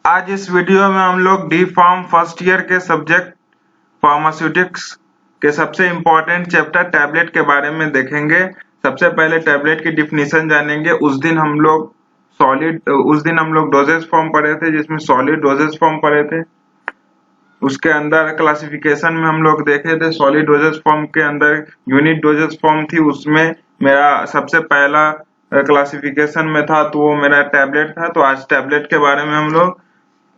आज इस वीडियो में हम लोग डी फार्म फर्स्ट ईयर के सब्जेक्ट फार्मास्यूटिक्स के सबसे इम्पोर्टेंट चैप्टर टैबलेट के बारे में देखेंगे। सबसे पहले टैबलेट की डिफिनीशन जानेंगे। उस दिन हम लोग डोजेज फॉर्म पढ़े थे, जिसमें सॉलिड डोजेज फॉर्म पढ़े थे। उसके अंदर क्लासिफिकेशन में हम लोग देखे थे, सॉलिड डोजेज फॉर्म के अंदर यूनिट डोजेज फॉर्म थी। उसमें मेरा सबसे पहला क्लासिफिकेशन में था तो वो मेरा टैबलेट था। तो आज टैबलेट के बारे में हम लोग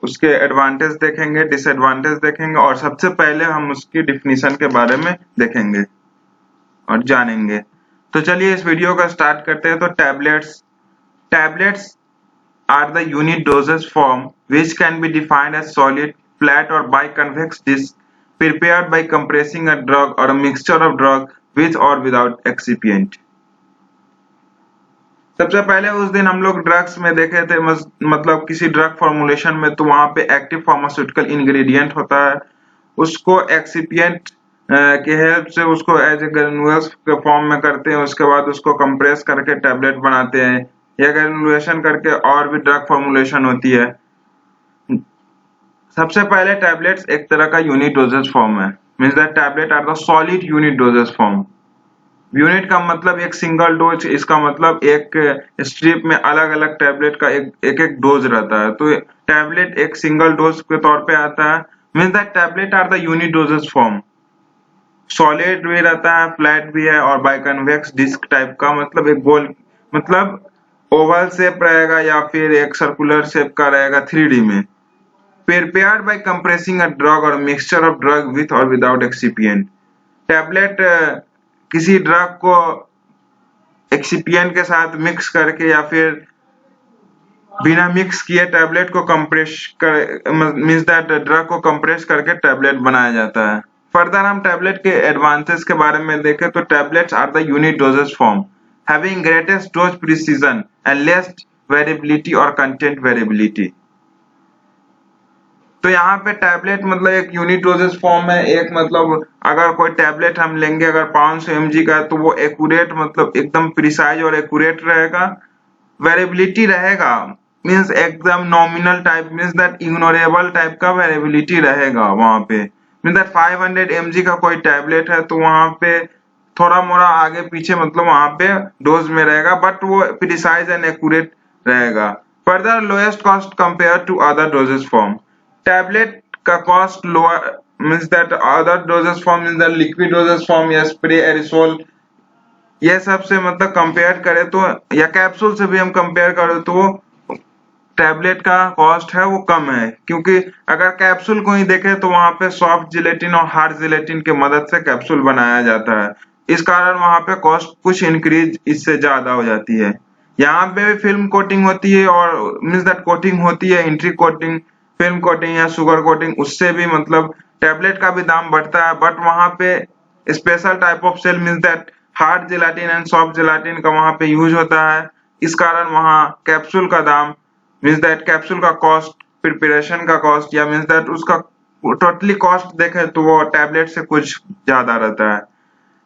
उसके एडवांटेज देखेंगे, डिसएडवांटेज देखेंगे और सबसे पहले हम उसकी डिफिनीशन के बारे में देखेंगे और जानेंगे। तो चलिए इस वीडियो का स्टार्ट करते हैं। तो tablets are the unit dosage form which can be defined as solid, flat or biconvex disc prepared by compressing a drug or a mixture of drug with or without excipient। सबसे पहले उस दिन हम लोग drugs में देखे थे, मतलब किसी ड्रग फॉर्मुलेशन में, तो वहां पे एक्टिव फार्मास्यूटिकल इंग्रेडिएंट होता है, उसको एक्सिपिएंट के हेल्प से उसको एज ए ग्रेन्यूल्स के फॉर्म में करते हैं। उसके बाद उसको कंप्रेस करके टैबलेट बनाते हैं या ग्रेन्युलेशन करके और भी ड्रग फॉर्मुलेशन होती है। सबसे पहले टैबलेट्स एक तरह का यूनिट डोजेज फॉर्म है, means that tablet are the solid unit dosage form. Unit का मतलब एक सिंगल डोज, इसका मतलब एक स्ट्रिप में अलग अलग टैबलेट का एक डोज रहता है। तो टैबलेट एक सिंगल डोज के तौर पे आता है, means that tablet are the unit dosage form. Solid भी रहता है, फ्लैट भी है और बाइकन्वेक्स डिस्क टाइप का, मतलब एक गोल, मतलब ओवल शेप रहेगा या फिर एक सर्कुलर शेप का रहेगा 3D में। Prepared by compressing a drug और मिक्सचर ऑफ ड्रग विथ और विदाउट एक्सिपिएंट। टैबलेट किसी ड्रग को एक्सिपिएंट के साथ मिक्स करके या फिर बिना मिक्स किए टैबलेट को कंप्रेस कर, मींस दैट ड्रग को कंप्रेस करके टैबलेट बनाया जाता है। फर्दर हम टैबलेट के एडवांटेज के बारे में देखें तो tablets are the unit dosage form having greatest dose precision and less variability और कंटेंट वेरिएबिलिटी। तो यहाँ पे टैबलेट मतलब एक यूनिट डोजेज फॉर्म है। एक मतलब अगर कोई टैबलेट हम लेंगे अगर 500 mg का, तो वो एक्यूरेट, मतलब एकदम प्रिसाइज और एक्यूरेट रहेगा। वेरिएबिलिटी रहेगा, मींस एकदम nominal type, means that ignorable type का वेरिएबिलिटी रहेगा वहां पे। मींस दैट 500 mg का कोई टैबलेट है तो वहां पे थोड़ा मोड़ा आगे पीछे, मतलब वहां पे डोज में रहेगा, बट वो प्रिसाइज एंड एक्यूरेट रहेगा। Further lowest cost compare to other dosage form. Tablet का cost lower, means that other dosage form in the liquid dosage form या स्प्रे एरिसोल, ये सब से मतलब कंपेयर करें तो, या कैप्सूल से भी हम कंपेयर करें तो टैबलेट का कॉस्ट है वो कम है। क्योंकि अगर कैप्सूल को ही देखें तो वहां पे सॉफ्ट जिलेटिन और हार्ड जिलेटिन की मदद से कैप्सूल बनाया जाता है, इस कारण वहां पे कॉस्ट कुछ इंक्रीज इससे ज्यादा हो जाती है। यहाँ पे भी फिल्म कोटिंग होती है और मींस दैट कोटिंग होती है, एंट्री कोटिंग, फिल्म कोटिंग या शुगर कोटिंग, उससे भी मतलब टैबलेट का भी दाम बढ़ता है। बट वहां पे special type of cell, means that hard gelatin and soft gelatin का वहां पे यूज होता है, इस कारण वहां कैप्सूल का दाम, मींस दैट कैप्सूल का कॉस्ट, प्रिपरेशन का कॉस्ट, या मींस दैट उसका टोटली कॉस्ट देखें तो वो टैबलेट से कुछ ज्यादा रहता है।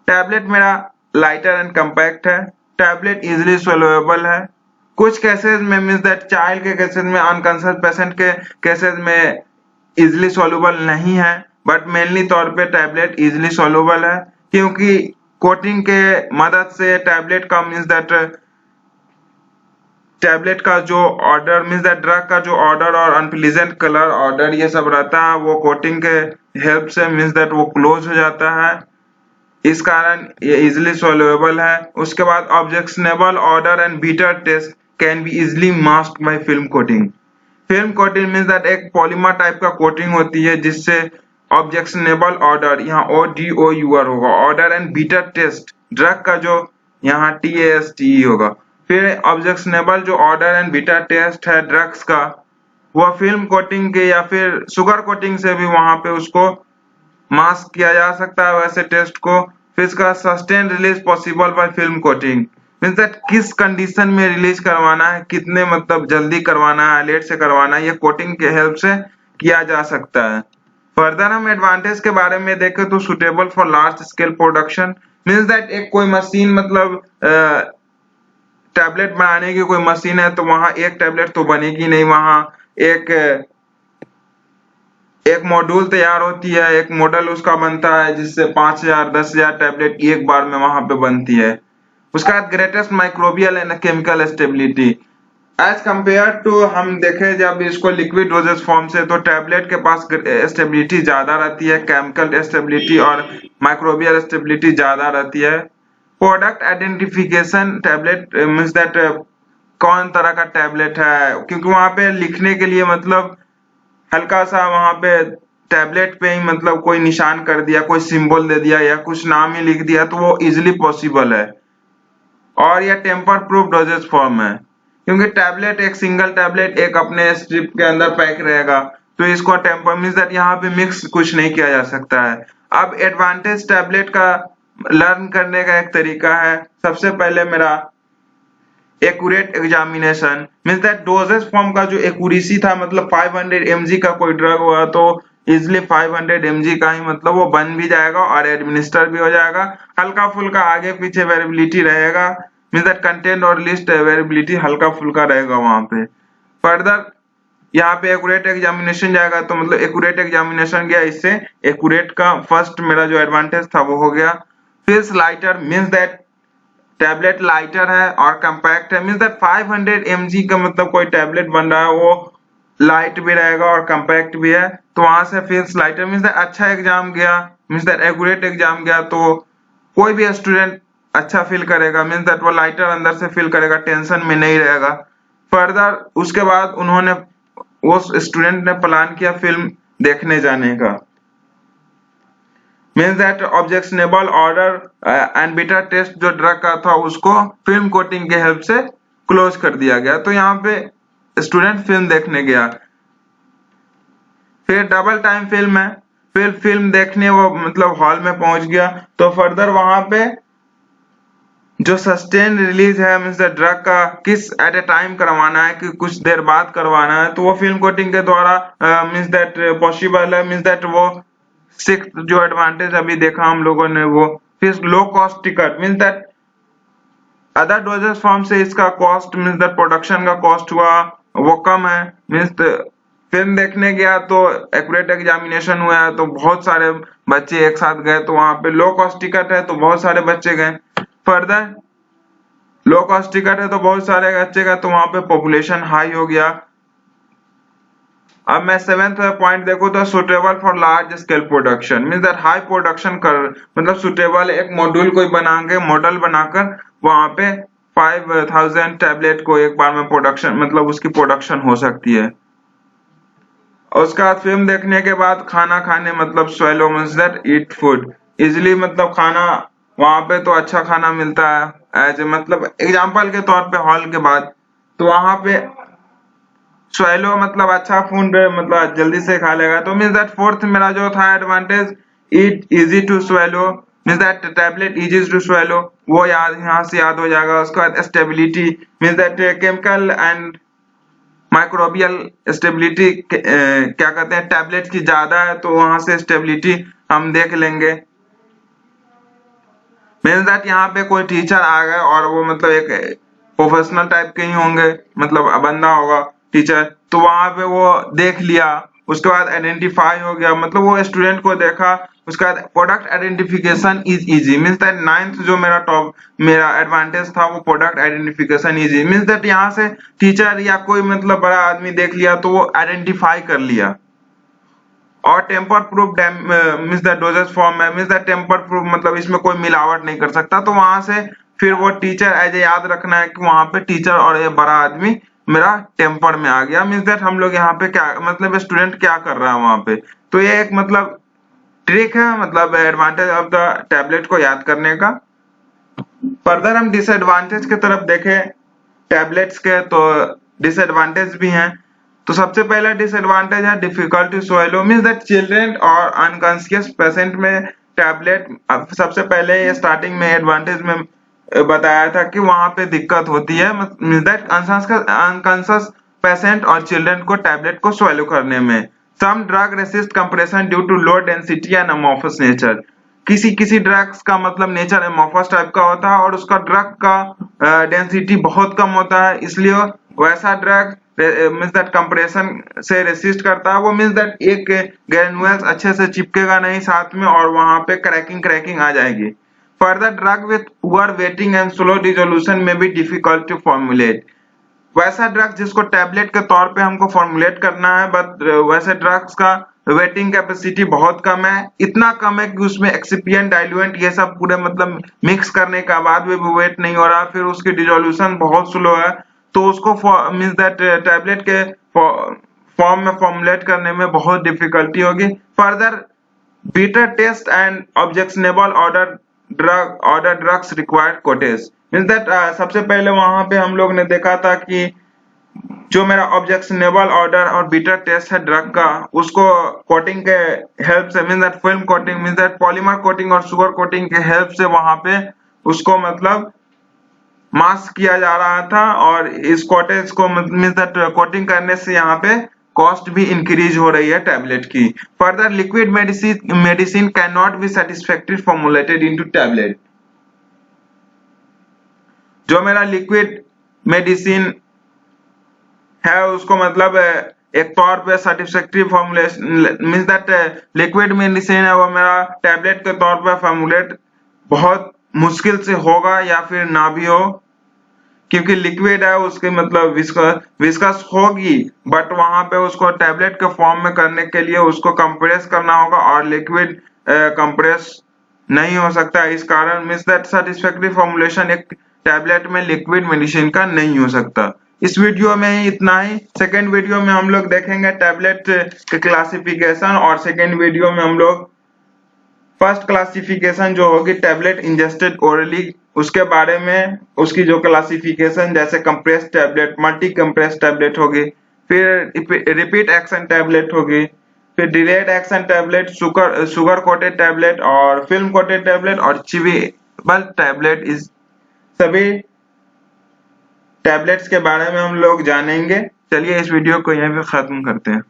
टैबलेट मेरा लाइटर एंड कंपैक्ट है। टैबलेट इजिली सोल्यूबल है। कुछ केसेस में, मींस दैट चाइल्ड के केसेस में, अनकॉन्शियस पेशेंट के केसेस में इजिली सोल्यूबल नहीं है, बट मेनली तौर पे टैबलेट इजिली सोल्यूबल है, क्योंकि कोटिंग के मदद से टैबलेट का, मींस दैट टैबलेट का जो ऑर्डर, मींस दैट ड्रग का जो ऑर्डर और अनप्लीजेंट कलर ऑर्डर ये सब रहता है, वो कोटिंग के हेल्प से, मींस दैट वो क्लोज हो जाता है, इस कारण ये इजिली सोल्यूबल है। उसके बाद objectionable odour and bitter taste can be easily masked by film coating. Film coating means that एक पॉलीमर टाइप का कोटिंग होती है जिससे ऑब्जेक्शनेबल ऑर्डर, यहाँ ODOUR होगा, odour and bitter taste, drug का जो यहाँ TASTE होगा। फिर ऑब्जेक्शनेबल जो ऑर्डर एंड बीटा टेस्ट है ड्रग्स का, वह फिल्म कोटिंग के या फिर शुगर कोटिंग से भी वहां पे उसको मास्क किया जा सकता है वैसे टेस्ट को। फिर इसका sustain release possible by film coating, means that किस कंडीशन में रिलीज करवाना है, कितने मतलब जल्दी करवाना है, लेट से करवाना है, ये कोटिंग के हेल्प से किया जा सकता है। फर्दर हम एडवांटेज के बारे में देखें तो suitable for large scale production, means that एक कोई मशीन, मतलब टैबलेट बनाने की कोई मशीन है तो वहां एक टैबलेट तो बनेगी नहीं, वहां एक एक मॉड्यूल तैयार होती है, एक मॉडल उसका बनता है जिससे 5000 10,000 टैबलेट एक बार में वहां पे बनती है। उसका बाद greatest microbial and chemical stability as compare to, हम देखें जब इसको लिक्विड डोजेस फॉर्म से, तो टैबलेट के पास स्टेबिलिटी ज्यादा रहती है, केमिकल स्टेबिलिटी और माइक्रोबियल स्टेबिलिटी ज्यादा रहती है। Product identification tablet means that कौन तरह का टैबलेट है, क्योंकि वहां पे लिखने के लिए मतलब हल्का सा वहां पे टैबलेट पे ही मतलब कोई निशान कर दिया, कोई सिंबल दे दिया या कुछ नाम ही लिख दिया तो वो इजिली पॉसिबल है। और यह टेम्पर प्रूफ डोजेज फॉर्म है, क्योंकि टैबलेट एक सिंगल टैबलेट एक अपने स्ट्रिप के अंदर पैक रहेगा, तो इसको टेम्पर मीन्स दैट यहाँ पे मिक्स कुछ नहीं किया जा सकता है। अब एडवांटेज टैबलेट का लर्न करने का एक तरीका है, सबसे पहले मेरा accurate examination means that doses form का जो एक्यूरेसी था, मतलब 500 mg का कोई ड्रग हुआ तो इजिली 500 mg का ही मतलब वो बन भी जाएगा और एडमिनिस्टर भी हो जाएगा। हल्का फुल्का आगे पीछे वेरिएबिलिटी रहेगा, मीन्स दैट कंटेंट और लिस्ट वेरिएबिलिटी हल्का फुल्का रहेगा वहां पे। फर्दर यहाँ पे एक्यूरेट एग्जामिनेशन जाएगा, तो मतलब एक्यूरेट एग्जामिनेशन गया, इससे एक्यूरेट का फर्स्ट मेरा जो एडवांटेज था वो हो गया। फिर lighter means that tablet lighter है और कंपैक्ट है, मीन्स दैट 500 mg का मतलब कोई टैबलेट बन रहा है वो लाइट भी रहेगा और कंपैक्ट भी है, तो वहां से फिर लाइटर मीन्स दैट अच्छा एग्जाम गया, मीन्स दैट एक्यूरेट एग्जाम गया, तो कोई भी स्टूडेंट अच्छा फील करेगा, मीन्स दैट वो लाइटर अंदर से फील करेगा, टेंशन में नहीं रहेगा। फर्दर उसके बाद उन्होंने वो स्टूडेंट ने प्लान किया फिल्म देखने जाने का, means that objectionable odour and bitter taste जो ड्रग का था उसको फिल्म कोटिंग के हेल्प से क्लोज कर दिया गया, तो यहाँ पे स्टूडेंट फिल्म देखने गया। फिर डबल टाइम फिल्म है, फिर फिल्म देखने वो मतलब हॉल में पहुंच गया, तो फर्दर वहां पे जो सस्टेन रिलीज है मीन्स द ड्रग का किस एट ए टाइम करवाना है कि कुछ देर बाद करवाना है, तो वो फिल्म कोटिंग के द्वारा मीन्स दैट पॉसिबल है, मीन्स दैट वो सिक्स जो एडवांटेज अभी देखा हम लोगों ने वो। फिर low cost ticket means that other doses form से इसका कॉस्ट मीन्स दैट प्रोडक्शन का कॉस्ट हुआ वो कम है, मीन्स फिल्म देखने गया तो एक्यूरेट एग्जामिनेशन हुआ है तो बहुत सारे बच्चे एक साथ गए, तो वहां पे लो कॉस्ट टिकट है तो बहुत सारे बच्चे गए। फर्दर लो कॉस्ट टिकट है तो बहुत सारे बच्चे गए, तो वहां पे पॉपुलेशन हाई हो गया। अब मैं सेवेंथ पॉइंट देखूं तो suitable for large scale production means that high production कर मतलब सुटेबल एक मॉड्यूल कोई बना के मॉडल बनाकर वहां पे 5000 टैबलेट को एक बार में प्रोडक्शन मतलब उसकी प्रोडक्शन हो सकती है। उसके बाद फिल्म देखने के बाद खाना खाने मतलब swallow means that eat food easily मतलब खाना वहां पे तो अच्छा खाना मिलता है एज मतलब एग्जाम्पल के तौर पे हॉल के बाद, तो वहां पे स्वेलो मतलब अच्छा फूड मतलब जल्दी से खा लेगा, तो मीन्स दैट फोर्थ मेरा जो था advantage it easy to swallow means that tablet easy to swallow वो याद यहाँ से याद हो जाएगा। उसके बाद stability means that chemical and microbial stability क्या कहते हैं टैबलेट की ज्यादा है तो वहां से स्टेबिलिटी हम देख लेंगे। मीन्स दैट यहाँ पे कोई टीचर आ गए और वो मतलब एक प्रोफेशनल टाइप के ही होंगे, मतलब बंदा होगा टीचर, तो वहां पे वो देख लिया, उसके बाद आइडेंटिफाई हो गया मतलब वो स्टूडेंट को देखा। उसके बाद product identification is easy means that ninth जो मेरा एडवांटेज था वो product identification easy means that यहाँ से टीचर या कोई मतलब बड़ा आदमी देख लिया तो वो आइडेंटिफाई कर लिया। और tamper proof means that doses form है मीन्स दैट टेम्पर प्रूफ मतलब इसमें कोई मिलावट नहीं कर सकता, तो वहां से फिर वो टीचर एज ए याद रखना है कि वहां पे टीचर और ये बड़ा आदमी मेरा टेम्पर में आ गया मीन्स दैट हम लोग यहाँ पे क्या मतलब स्टूडेंट क्या कर रहा है वहां पे, तो ये एक मतलब ट्रिक है मतलब एडवांटेज ऑफ द टैबलेट को याद करने का। फर्दर हम डिसएडवांटेज की तरफ देखें टैबलेट्स के तो डिसएडवांटेज भी हैं, तो सबसे पहला डिसएडवांटेज है difficult to swallow means that children और अनकॉन्शियस पेशेंट में टैबलेट सबसे पहले ये स्टार्टिंग में एडवांटेज में बताया था कि वहां पे दिक्कत होती है मीन्स दैट अनकॉन्शियस पेशेंट और चिल्ड्रन को टैबलेट को स्वेलो करने में। Some drug resist compression due to low density and amorphous nature, किसी ड्रग्स का मतलब नेचर एमोफस टाइप का होता है और उसका ड्रग का डेंसिटी बहुत कम होता है, इसलिए वैसा ड्रग मीन्स दैट कंप्रेशन से रेसिस्ट करता है, वो मीन्स दैट एक ग्रेन्यूल्स अच्छे से चिपकेगा नहीं साथ में और वहां पे क्रैकिंग आ जाएगी। Further drug with poor waiting and slow dissolution में बी डिफिकल्ट टू फॉर्मुलेट। वैसा ड्रग जिसको टैबलेट के तौर पे हमको फॉर्मुलेट करना है, बट वैसे ड्रग्स का वेटिंग कैपेसिटी बहुत कम है, इतना कम है कि उसमें एक्सिपिएंट डाइल्यूएंट ये सब पूरे मतलब मिक्स करने के बाद भी वेट नहीं हो रहा, फिर उसकी डिसोल्यूशन बहुत स्लो है, तो उसको मींस दैट टैबलेट के फॉर्म में फॉर्मुलेट करने में बहुत डिफिकल्टी होगी। Further bitter taste and objectionable odour drugs required coating means that सबसे पहले वहां पे हम लोग ने देखा था कि जो मेरा ऑब्जेक्शनेबल ऑर्डर और बीटा टेस्ट है ड्रग का, उसको कोटिंग के हेल्प से means that film coating means that polymer coating और शुगर कोटिंग के हेल्प से वहां पे उसको मतलब मास्क किया जा रहा था, और इस कॉटेज को मींस दैट कोटिंग करने से यहाँ पे कॉस्ट भी इंक्रीज हो रही है टैबलेट की। Further liquid medicine can not be satisfactory formulated into tablet. जो मेरा लिक्विड मेडिसिन है उसको मतलब एक तौर पे satisfactory formulation means that liquid medicine है वो मेरा टैबलेट के तौर पे फॉर्मुलेट बहुत मुश्किल से होगा या फिर ना भी हो, क्योंकि लिक्विड है उसके मतलब विस्कस होगी, बट वहां पे उसको टैबलेट के फॉर्म में करने के लिए उसको कंप्रेस करना होगा और लिक्विड कंप्रेस नहीं हो सकता। इस कारण मींस दैट सेटिस्फैक्टरी फॉर्मुलेशन एक टैबलेट में लिक्विड मेडिसिन का नहीं हो सकता। इस वीडियो में ही इतना ही। सेकेंड वीडियो में हम लोग देखेंगे टैबलेट के क्लासिफिकेशन, और सेकेंड वीडियो में हम लोग फर्स्ट क्लासिफिकेशन जो होगी टैबलेट इंजेस्टेड ओरली उसके बारे में, उसकी जो क्लासिफिकेशन जैसे compress tablet, multi compress tablet होगी, फिर रिपीट एक्शन टैबलेट होगी, फिर delayed action tablet, sugar coated tablet और फिल्म कोटेड टैबलेट और चिवेबल टैबलेट, इस सभी टैबलेट्स के बारे में हम लोग जानेंगे। चलिए इस वीडियो को यहीं पे खत्म करते हैं।